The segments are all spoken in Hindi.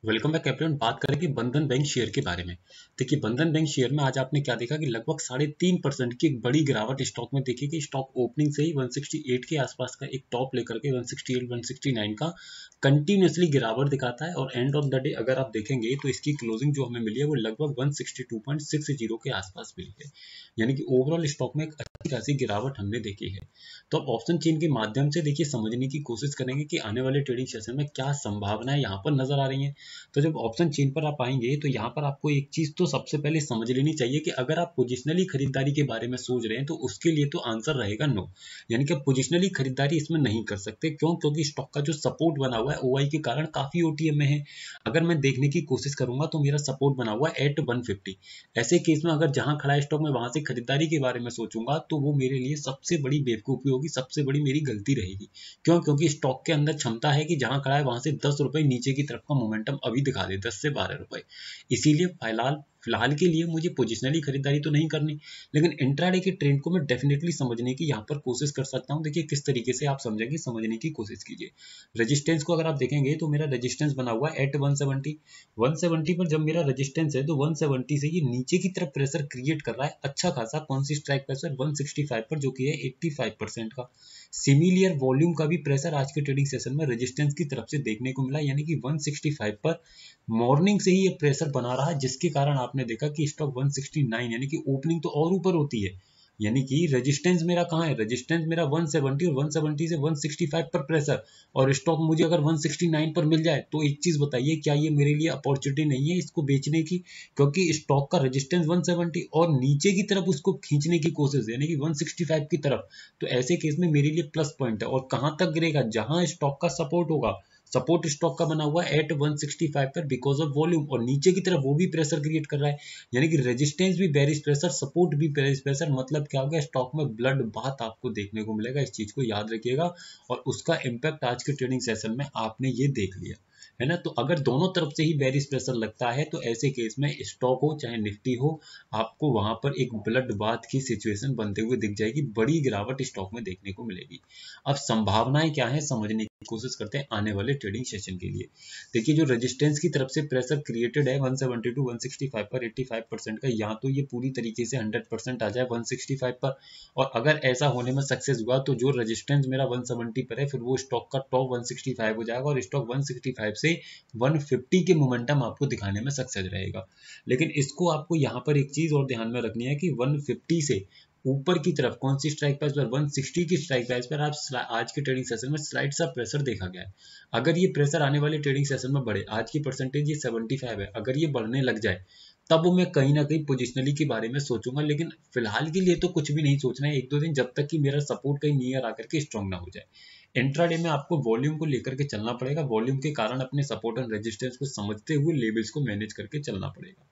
Welcome back everyone. बात करेंगे बंधन बैंक शेयर के बारे में। देखिए, बंधन बैंक शेयर में आज आपने क्या देखा कि लगभग 3.5% की एक बड़ी गिरावट स्टॉक में देखी कि स्टॉक ओपनिंग से ही 168 के आसपास का एक टॉप लेकर के 168 169 का कंटिन्यूसली गिरावट दिखाता है और एंड ऑफ द डे अगर आप देखेंगे तो इसकी क्लोजिंग जो हमें मिली है वो लगभग 162.60 के आसपास मिली है। यानी कि ओवरऑल स्टॉक में एक अच्छी खासी गिरावट हमने देखी है। तो अब ऑप्शन चेन के माध्यम से देखिए समझने की कोशिश करेंगे कि आने वाले ट्रेडिंग सेशन में क्या संभावनाएं यहाँ पर नजर आ रही हैं। तो जब ऑप्शन चेन पर आप आएंगे तो यहाँ पर आपको एक चीज तो सबसे पहले समझ लेनी चाहिए कि अगर आप पोजिशनली खरीदारी के बारे में सोच रहे हैं तो उसके लिए तो आंसर रहेगा नो। यानी कि पोजिशनली खरीदारी इसमें नहीं कर सकते। क्यों? क्योंकि स्टॉक का जो सपोर्ट बना हुआ है ओआई के कारण काफी ओटीएम में है। अगर मैं देखने की कोशिश करूंगा तो मेरा सपोर्ट बना हुआ है एट 150। ऐसे केस में अगर जहां खड़ा है स्टॉक में वहां से खरीदारी के बारे में सोचूंगा तो वो मेरे लिए सबसे बड़ी बेवकूफी होगी, सबसे बड़ी मेरी गलती रहेगी। क्यों? क्योंकि स्टॉक के अंदर क्षमता है कि जहां खड़ा है वहां से 10 रुपए नीचे की तरफ का मोमेंटम अभी दिखा दे, 10 से 12 रुपए। इसीलिए फिलहाल फिलहाल के लिए मुझे पोजिशनली खरीदारी तो नहीं करनी, लेकिन इंट्राडे के ट्रेंड को मैं डेफिनेटली समझने की यहाँ पर कोशिश कर सकता हूँ। देखिए किस तरीके से आप समझेंगे, समझने की कोशिश कीजिए। रेजिस्टेंस को अगर आप देखेंगे तो मेरा रेजिस्टेंस बना हुआ है एट 170। 170 पर जब मेरा रेजिस्टेंस है तो 170 से ये नीचे की तरफ प्रेशर क्रिएट कर रहा है अच्छा खासा। कौन सी स्ट्राइक प्रेशर? 165 पर, जो कि है 85% का। सिमिलियर वॉल्यूम का भी प्रेशर आज के ट्रेडिंग सेशन में रेजिस्टेंस की तरफ से देखने को मिला, यानी कि 165 पर मॉर्निंग से ही ये प्रेशर बना रहा, जिसके कारण आपने देखा कि स्टॉक 169 यानी कि ओपनिंग तो और ऊपर होती है। यानी कि रेजिस्टेंस मेरा कहाँ है? रेजिस्टेंस मेरा 170 और 170 से 165 पर प्रेशर, और स्टॉक मुझे अगर 169 पर मिल जाए तो एक चीज बताइए, क्या ये मेरे लिए अपॉर्चुनिटी नहीं है इसको बेचने की? क्योंकि स्टॉक का रेजिस्टेंस 170 और नीचे की तरफ उसको खींचने की कोशिश यानी कि 165 की तरफ, तो ऐसे केस में मेरे लिए प्लस पॉइंट है। और कहां तक गिरेगा? जहां स्टॉक का सपोर्ट होगा। सपोर्ट स्टॉक का बना हुआ है एट 165 पर बिकॉज ऑफ वॉल्यूम, और नीचे की तरफ वो भी प्रेशर क्रिएट कर रहा है। यानी कि रेजिस्टेंस भी बेरिश प्रेशर, सपोर्ट भी बेरिश प्रेशर। मतलब क्या हो गया? स्टॉक में ब्लड बाथ आपको देखने को मिलेगा। इस चीज को याद रखिएगा और उसका इंपैक्ट आज के ट्रेडिंग सेशन में आपने ये देख लिया है ना। तो अगर दोनों तरफ से ही बेरिश प्रेशर लगता है तो ऐसे केस में स्टॉक हो चाहे निफ्टी हो, आपको वहां पर एक ब्लड बाथ की सिचुएशन बनते हुए दिख जाएगी। बड़ी गिरावट स्टॉक में देखने को मिलेगी। अब संभावनाएं क्या है समझने की कोशिश करते हैं आने वाले ट्रेडिंग सेशन के लिए। देखिए, जो रेजिस्टेंस की तरफ से प्रेशर क्रिएटेड है 170 टू 165 पर 85% का, या तो ये पूरी तरीके से 100% आ जाए 165 पर, और अगर ऐसा होने में सक्सेस हुआ तो जो रेजिस्टेंस मेरा 170 पर है फिर वो स्टॉक का टॉप 165 हो जाएगा और स्टॉक 165 से 150 के मोमेंटम आपको दिखाने में सक्सेस रहेगा। लेकिन इसको आपको यहाँ पर एक चीज और ध्यान में रखनी है कि 150 से ऊपर की तरफ कौन सी स्ट्राइक प्राइस पर? 160 की स्ट्राइक प्राइस पर आप आज के ट्रेडिंग सेशन में स्लाइड सा प्रेशर देखा गया है। अगर ये प्रेशर आने वाले ट्रेडिंग सेशन में बढ़े, आज की परसेंटेज ये 75 है, अगर ये बढ़ने लग जाए तब मैं कहीं ना कहीं पोजिशनली के बारे में सोचूंगा। लेकिन फिलहाल के लिए तो कुछ भी नहीं सोचना है, एक दो दिन जब तक कि मेरा सपोर्ट कहीं नियर आकर के स्ट्रॉन्ग ना हो जाए। इंट्राडे में आपको वॉल्यूम को लेकर के चलना पड़ेगा। वॉल्यूम के कारण अपने सपोर्ट एंड रेजिस्टेंस को समझते हुए लेवल्स को मैनेज करके चलना पड़ेगा।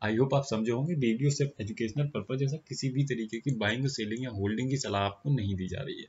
आई होप आप समझे होंगे। वीडियो सिर्फ एजुकेशनल पर्पज, जैसा किसी भी तरीके की बाइंग, सेलिंग या होल्डिंग की सलाह आपको नहीं दी जा रही है।